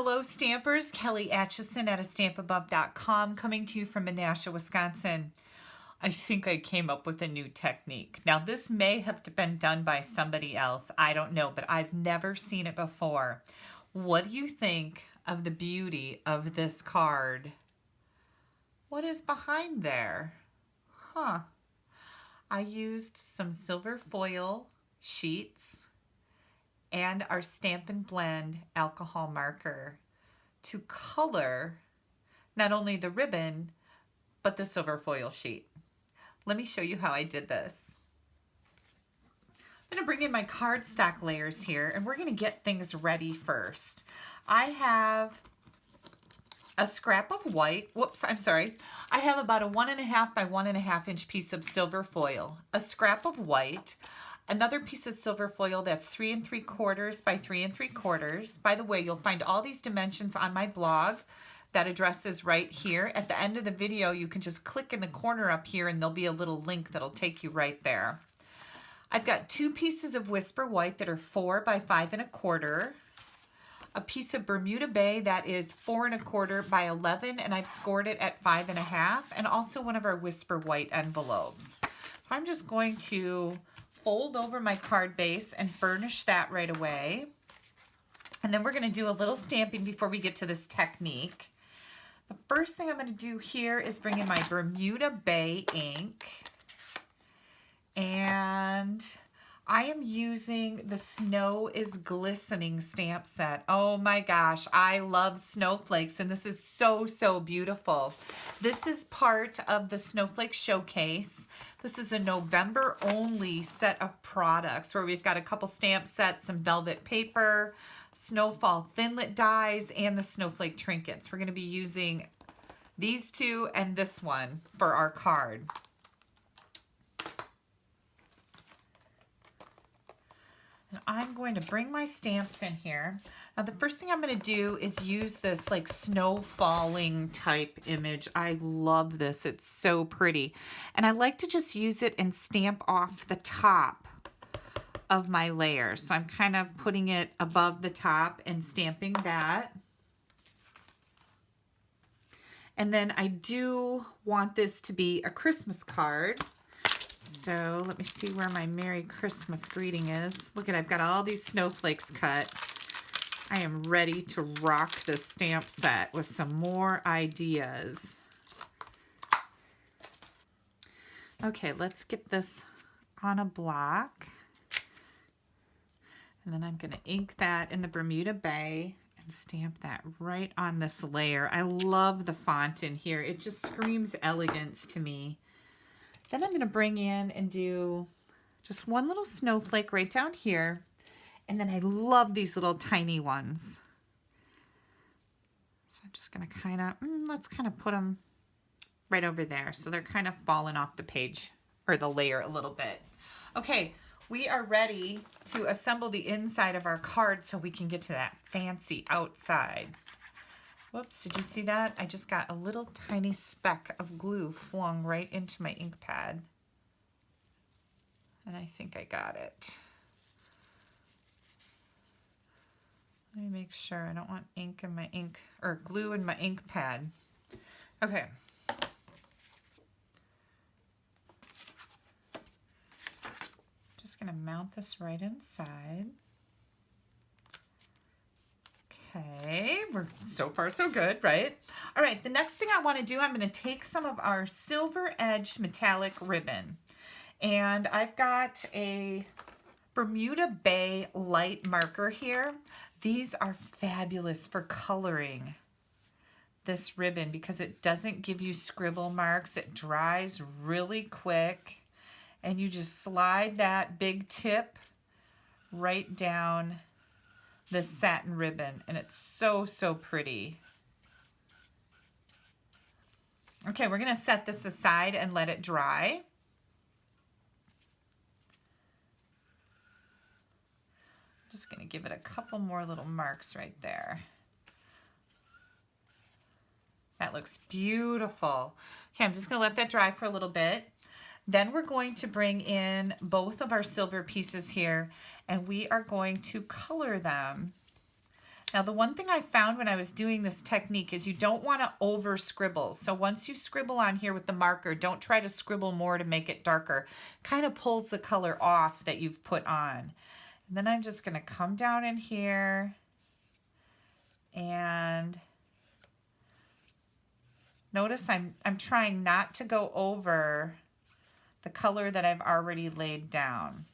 Hello Stampers, Kelly Acheson at stampabove.com coming to you from Menasha, Wisconsin. I think I came up with a new technique. Now this may have been done by somebody else, I don't know, but I've never seen it before. What do you think of the beauty of this card? What is behind there? I used some silver foil sheets and our Stampin' Blend alcohol marker to color not only the ribbon, but the silver foil sheet. Let me show you how I did this. I'm gonna bring in my cardstock layers here and we're gonna get things ready first. I have a scrap of white, I have about a 1.5 by 1.5 inch piece of silver foil, a scrap of white, another piece of silver foil that's 3 3/4 by 3 3/4. By the way, you'll find all these dimensions on my blog. That address is right here. At the end of the video, you can just click in the corner up here and there'll be a little link that'll take you right there. I've got 2 pieces of Whisper White that are 4 by 5 1/4. A piece of Bermuda Bay that is 4 1/4 by 11, and I've scored it at 5 1/2, and also one of our Whisper White envelopes. I'm just going to fold over my card base and burnish that right away. And then we're going to do a little stamping before we get to this technique. The first thing I'm going to do here is bring in my Bermuda Bay ink. And I am using the Snow is Glistening stamp set. Oh my gosh, I love snowflakes and this is so, so beautiful. This is part of the Snowflake Showcase. This is a November only set of products where we've got a couple stamp sets, some velvet paper, Snowfall Thinlit dies, and the snowflake trinkets. We're going to be using these two and this one for our card. And I'm going to bring my stamps in here. Now the first thing I'm going to do is use this like snow falling type image. I love this. It's so pretty. And I like to just use it and stamp off the top of my layer. So I'm kind of putting it above the top and stamping that. And then I do want this to be a Christmas card. So let me see where my Merry Christmas greeting is. Look at, I've got all these snowflakes cut. I am ready to rock this stamp set with some more ideas. Okay, let's get this on a block. And then I'm going to ink that in the Bermuda Bay and stamp that right on this layer. I love the font in here. It just screams elegance to me. Then I'm going to bring in and do just one little snowflake right down here. And then I love these little tiny ones. So I'm just going to kind of, let's kind of put them right over there. So they're kind of falling off the page or the layer a little bit. Okay, we are ready to assemble the inside of our card so we can get to that fancy outside. Whoops, did you see that? I just got a little tiny speck of glue flung right into my ink pad. And I think I got it. Let me make sure I don't want ink in my ink, or glue in my ink pad. Okay. Just gonna mount this right inside. Okay, we're so far so good, right? All right, the next thing I want to do, I'm going to take some of our silver edged metallic ribbon. And I've got a Bermuda Bay light marker here. These are fabulous for coloring this ribbon because it doesn't give you scribble marks. It dries really quick. And you just slide that big tip right down this satin ribbon, and it's so, so pretty. Okay, we're going to set this aside and let it dry. I'm just going to give it a couple more little marks right there. That looks beautiful. Okay, I'm just going to let that dry for a little bit. Then we're going to bring in both of our silver pieces here and we are going to color them. Now the one thing I found when I was doing this technique is you don't want to over scribble. So once you scribble on here with the marker, don't try to scribble more to make it darker. Kind of pulls the color off that you've put on. And then I'm just going to come down in here and notice I'm trying not to go over the color that I've already laid down.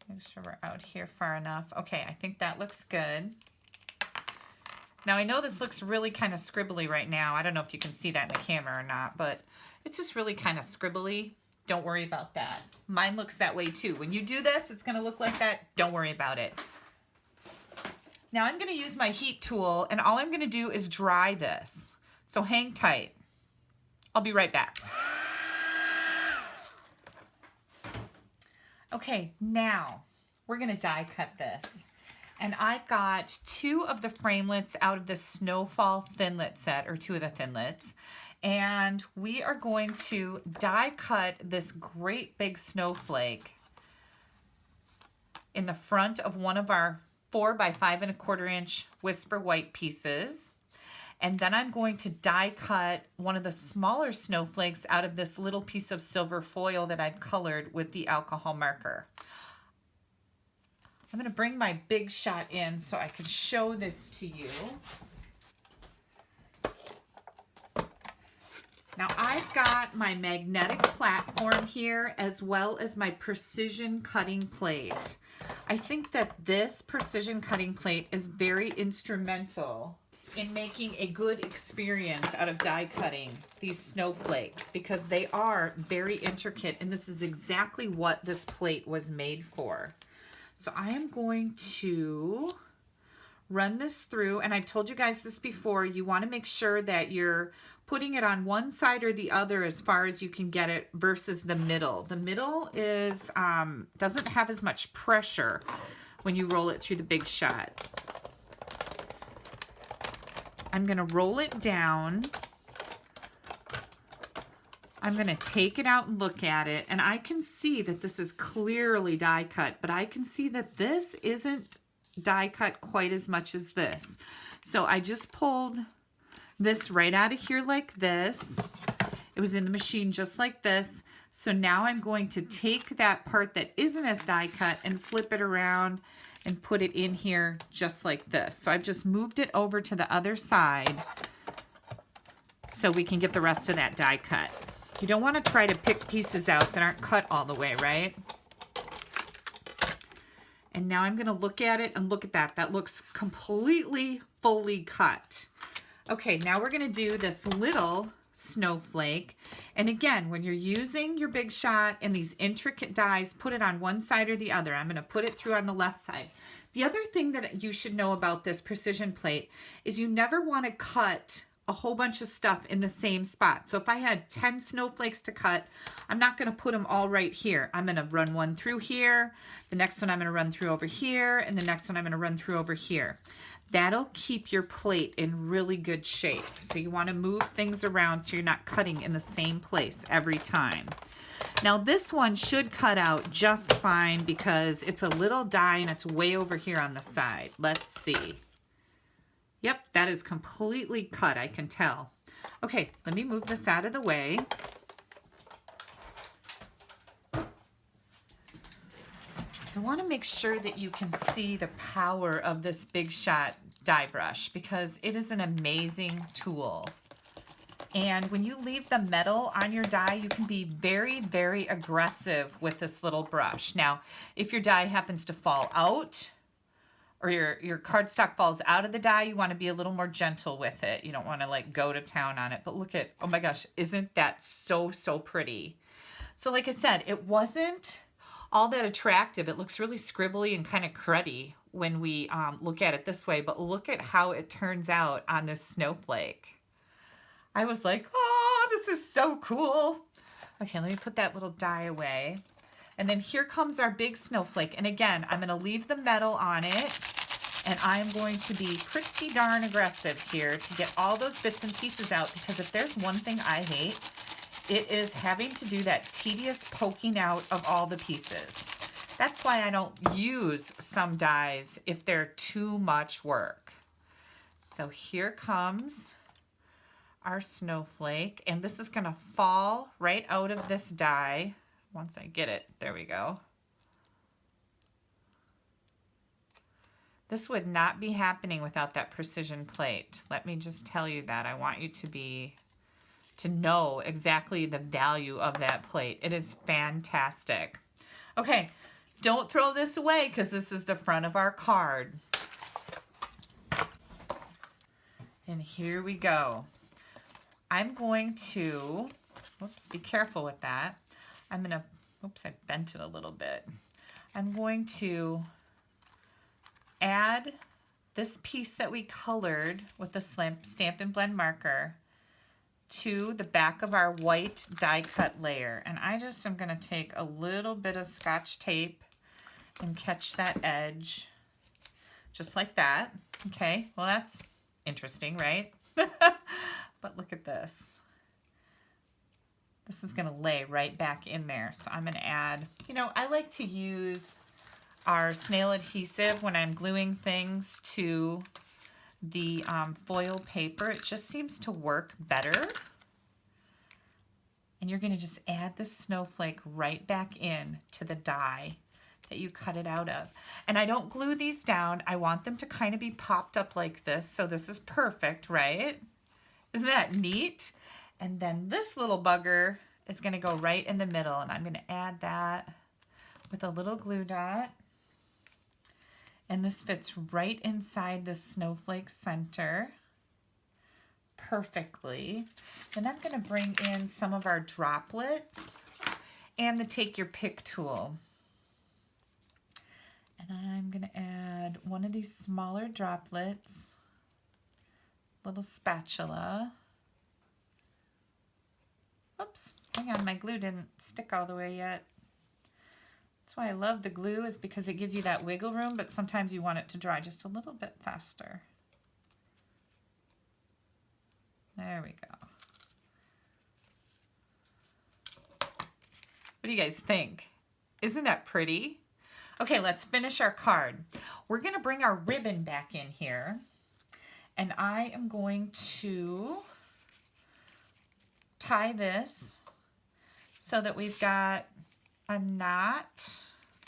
Make sure we're out here far enough. Okay, I think that looks good. Now I know this looks really kind of scribbly right now. I don't know if you can see that in the camera or not, but it's just really kind of scribbly. Don't worry about that. Mine looks that way too. When you do this, it's gonna look like that. Don't worry about it. Now I'm gonna use my heat tool and all I'm gonna do is dry this. So hang tight. I'll be right back. Okay, now we're gonna die cut this. And I've got 2 of the framelits out of the Snowfall Thinlit set, or 2 of the Thinlits. And we are going to die cut this great big snowflake in the front of one of our 4 by 5 1/4 inch Whisper White pieces. And then I'm going to die cut one of the smaller snowflakes out of this little piece of silver foil that I've colored with the alcohol marker. I'm going to bring my big shot in so I can show this to you. Now I've got my magnetic platform here as well as my precision cutting plate. I think that this precision cutting plate is very instrumental in making a good experience out of die cutting these snowflakes because they are very intricate and this is exactly what this plate was made for. So I am going to run this through, and I've told you guys this before, you want to make sure that you're putting it on one side or the other as far as you can get it versus the middle. The middle is doesn't have as much pressure when you roll it through the big shot. I'm going to roll it down. I'm going to take it out and look at it, and I can see that this is clearly die cut, but I can see that this isn't die cut quite as much as this. So I just pulled this right out of here like this. It was in the machine just like this. So now I'm going to take that part that isn't as die cut and flip it around and put it in here just like this. So I've just moved it over to the other side so we can get the rest of that die cut. You don't want to try to pick pieces out that aren't cut all the way, right? And now I'm going to look at it and look at that. That looks completely fully cut. Okay, now we're going to do this little snowflake. And again, when you're using your big shot and these intricate dies, put it on one side or the other. I'm going to put it through on the left side. The other thing that you should know about this precision plate is you never want to cut a whole bunch of stuff in the same spot. So if I had 10 snowflakes to cut, I'm not going to put them all right here. I'm going to run one through here, the next one I'm going to run through over here, and the next one I'm going to run through over here. That'll keep your plate in really good shape. So you want to move things around so you're not cutting in the same place every time. Now this one should cut out just fine because it's a little die and it's way over here on the side. Let's see. Yep, that is completely cut, I can tell. Okay, let me move this out of the way. I want to make sure that you can see the power of this Big Shot die brush because it is an amazing tool. And when you leave the metal on your die, you can be very, very aggressive with this little brush. Now, if your die happens to fall out or your cardstock falls out of the die, you want to be a little more gentle with it. You don't want to like go to town on it. But look at, oh my gosh, isn't that so, so pretty? So like I said, it wasn't all that attractive. It looks really scribbly and kind of cruddy when we look at it this way, but look at how it turns out on this snowflake. I was like, oh, this is so cool. Okay, let me put that little die away. And then here comes our big snowflake. And again, I'm gonna leave the metal on it and I'm going to be pretty darn aggressive here to get all those bits and pieces out because if there's one thing I hate, it is having to do that tedious poking out of all the pieces. That's why I don't use some dies if they're too much work. So here comes our snowflake, and this is gonna fall right out of this die once I get it. There we go. This would not be happening without that precision plate. Let me just tell you that. I want you to know exactly the value of that plate. It is fantastic. Okay, don't throw this away because this is the front of our card. And here we go. I'm going to, whoops, be careful with that. I'm gonna, oops, I bent it a little bit. I'm going to add this piece that we colored with the Stampin' Blend marker to the back of our white die cut layer. And I just am gonna take a little bit of Scotch tape and catch that edge, just like that. Okay, well that's interesting, right? But look at this. This is gonna lay right back in there. So I'm gonna add, you know, I like to use our snail adhesive when I'm gluing things to the foil paper. It just seems to work better. And you're gonna just add the snowflake right back in to the die that you cut it out of. And I don't glue these down. I want them to kind of be popped up like this. So this is perfect, right? Isn't that neat? And then this little bugger is gonna go right in the middle, and I'm gonna add that with a little glue dot. And this fits right inside the snowflake center perfectly. Then I'm gonna bring in some of our droplets and the Take Your Pick tool. And I'm gonna add one of these smaller droplets, little spatula. Oops, hang on, my glue didn't stick all the way yet. That's why I love the glue, is because it gives you that wiggle room, but sometimes you want it to dry just a little bit faster. There we go. What do you guys think? Isn't that pretty? Okay, let's finish our card. We're gonna bring our ribbon back in here, and I am going to tie this so that we've got a knot.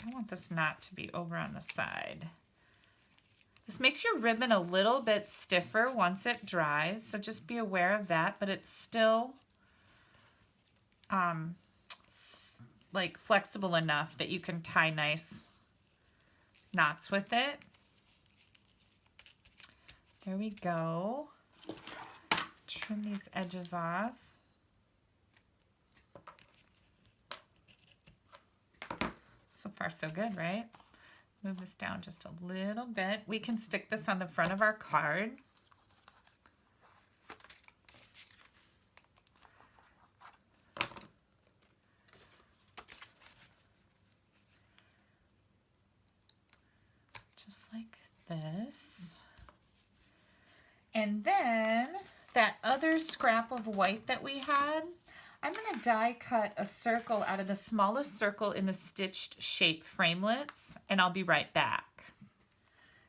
I want this knot to be over on the side. This makes your ribbon a little bit stiffer once it dries, so just be aware of that, but it's still like flexible enough that you can tie nice knots with it. There we go. Trim these edges off. So far so good, right? Move this down just a little bit. We can stick this on the front of our card. Just like this. And then that other scrap of white that we had, I'm going to die cut a circle out of the smallest circle in the stitched shape framelits, and I'll be right back.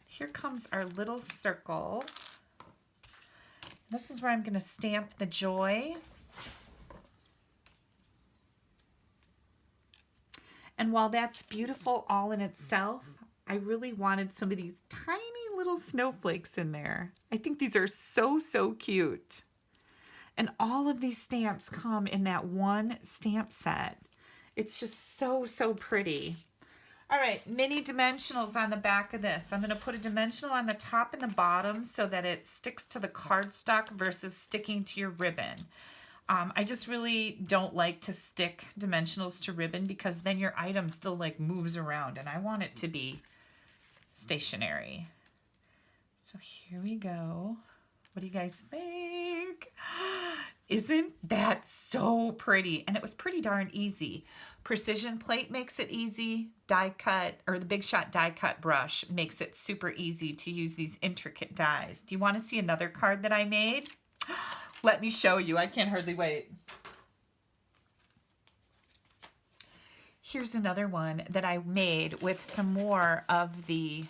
Here comes our little circle. This is where I'm going to stamp the joy. And while that's beautiful all in itself, I really wanted some of these tiny little snowflakes in there. I think these are so, so cute. And all of these stamps come in that one stamp set. It's just so, so pretty. All right, mini dimensionals on the back of this. I'm gonna put a dimensional on the top and the bottom so that it sticks to the cardstock versus sticking to your ribbon. I just really don't like to stick dimensionals to ribbon because then your item still like moves around, and I want it to be stationary. So here we go. What do you guys think? Isn't that so pretty? And it was pretty darn easy. Precision plate makes it easy. Die cut, or the Big Shot die cut brush makes it super easy to use these intricate dies. Do you want to see another card that I made? Let me show you. I can't hardly wait. Here's another one that I made with some more of the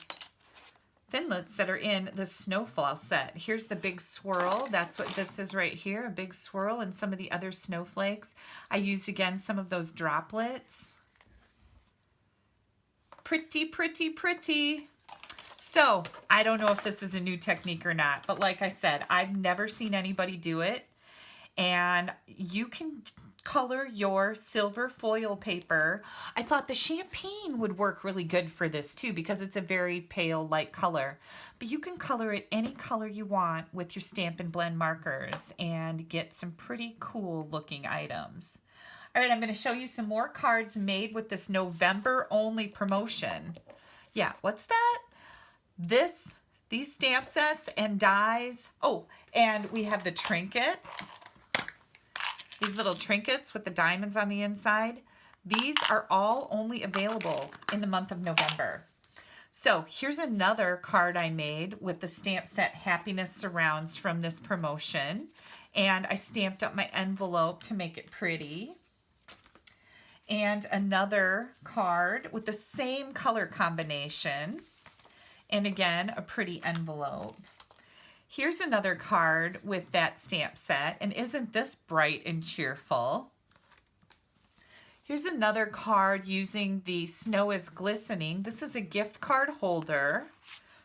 Thinlits that are in the Snowfall set. Here's the big swirl. That's what this is right here, a big swirl, and some of the other snowflakes. I used, again, some of those droplets. Pretty, pretty, pretty. So, I don't know if this is a new technique or not, but like I said, I've never seen anybody do it. And you can color your silver foil paper. I thought the champagne would work really good for this too because it's a very pale light color. But you can color it any color you want with your Stampin' Blend markers and get some pretty cool looking items. All right, I'm going to show you some more cards made with this November only promotion. Yeah, what's that? These stamp sets and dies. Oh, and we have the trinkets. These little trinkets with the diamonds on the inside. These are all only available in the month of November. So here's another card I made with the stamp set Happiness Surrounds from this promotion. And I stamped up my envelope to make it pretty. And another card with the same color combination. And again, a pretty envelope. Here's another card with that stamp set, and isn't this bright and cheerful? Here's another card using the Snow is Glistening. This is a gift card holder.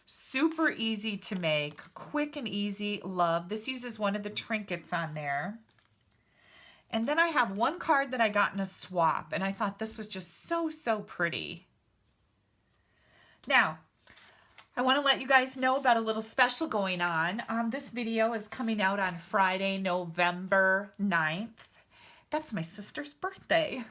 Super easy to make, quick and easy, love. This uses one of the trinkets on there. And then I have one card that I got in a swap, and I thought this was just so pretty. Now, I want to let you guys know about a little special going on. This video is coming out on Friday, November 9th. That's my sister's birthday.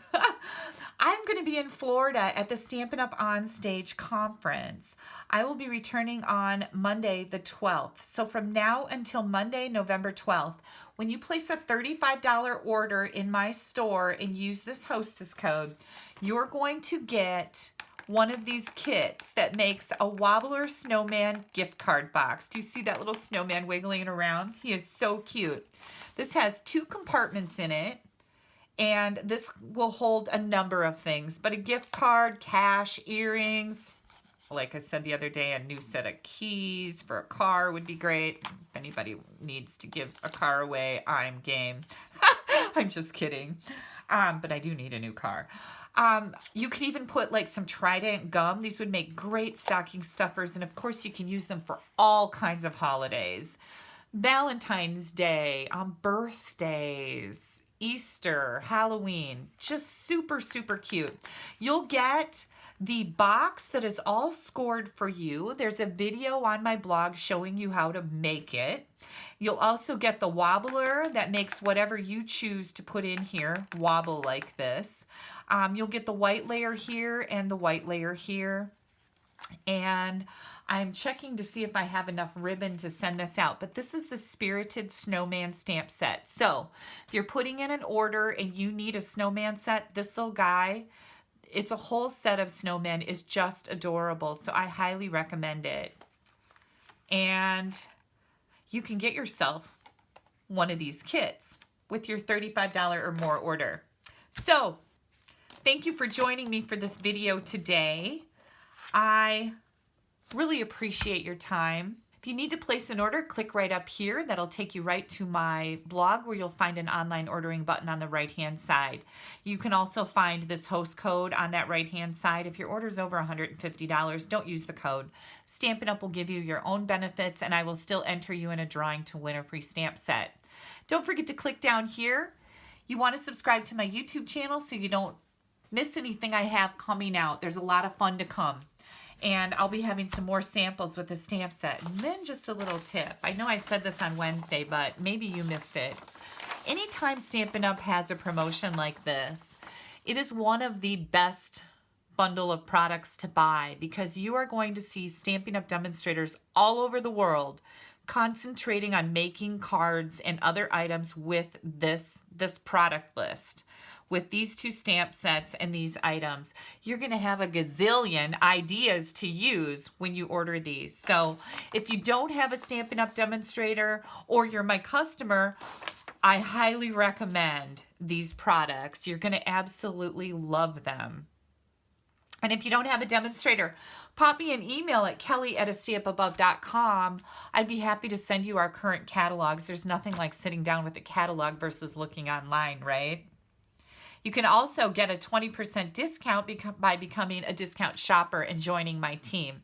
I'm going to be in Florida at the Stampin' Up! On Stage conference. I will be returning on Monday the 12th. So from now until Monday, November 12th, when you place a $35 order in my store and use this hostess code, you're going to get one of these kits that makes a Wobbler Snowman gift card box. Do you see that little snowman wiggling around? He is so cute. This has 2 compartments in it, and this will hold a number of things, but a gift card, cash, earrings. Like I said the other day, a new set of keys for a car would be great. If anybody needs to give a car away, I'm game. I'm just kidding. But I do need a new car. You could even put like some Trident gum. These would make great stocking stuffers. And of course you can use them for all kinds of holidays. Valentine's Day, birthdays, Easter, Halloween, just super cute. You'll get the box that is all scored for you. There's a video on my blog showing you how to make it. You'll also get the wobbler that makes whatever you choose to put in here wobble like this. You'll get the white layer here and the white layer here. And I'm checking to see if I have enough ribbon to send this out. But this is the Spirited Snowman stamp set. So if you're putting in an order and you need a snowman set, this little guy, it's a whole set of snowmen, is just adorable. So I highly recommend it. And you can get yourself one of these kits with your $35 or more order. So thank you for joining me for this video today. I really appreciate your time. If you need to place an order, click right up here. That'll take you right to my blog where you'll find an online ordering button on the right-hand side. You can also find this host code on that right-hand side. If your order's over $150, don't use the code. Stampin' Up! Will give you your own benefits, and I will still enter you in a drawing to win a free stamp set. Don't forget to click down here. You want to subscribe to my YouTube channel so you don't miss anything I have coming out. There's a lot of fun to come. And I'll be having some more samples with the stamp set. And then just a little tip. I know I said this on Wednesday, but maybe you missed it. Anytime Stampin' Up! Has a promotion like this, it is one of the best bundle of products to buy because you are going to see Stampin' Up! Demonstrators all over the world concentrating on making cards and other items with this product list. With these 2 stamp sets and these items, you're going to have a gazillion ideas to use when you order these. So if you don't have a Stampin' Up! Demonstrator or you're my customer, I highly recommend these products. You're going to absolutely love them. And if you don't have a demonstrator, pop me an email at kelly@astampabove.com. I'd be happy to send you our current catalogs. There's nothing like sitting down with a catalog versus looking online, right? You can also get a 20% discount by becoming a discount shopper and joining my team.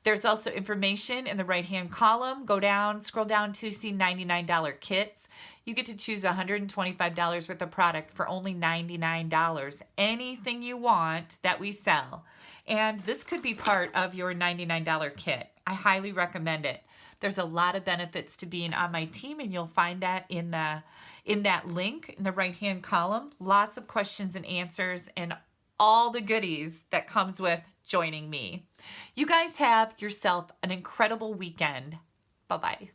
There's also information in the right-hand column. Go down, scroll down to see $99 kits. You get to choose $125 worth of product for only $99. Anything you want that we sell. And this could be part of your $99 kit. I highly recommend it. There's a lot of benefits to being on my team, and you'll find that in that link in the right-hand column. Lots of questions and answers and all the goodies that comes with joining me. You guys have yourself an incredible weekend. Bye-bye.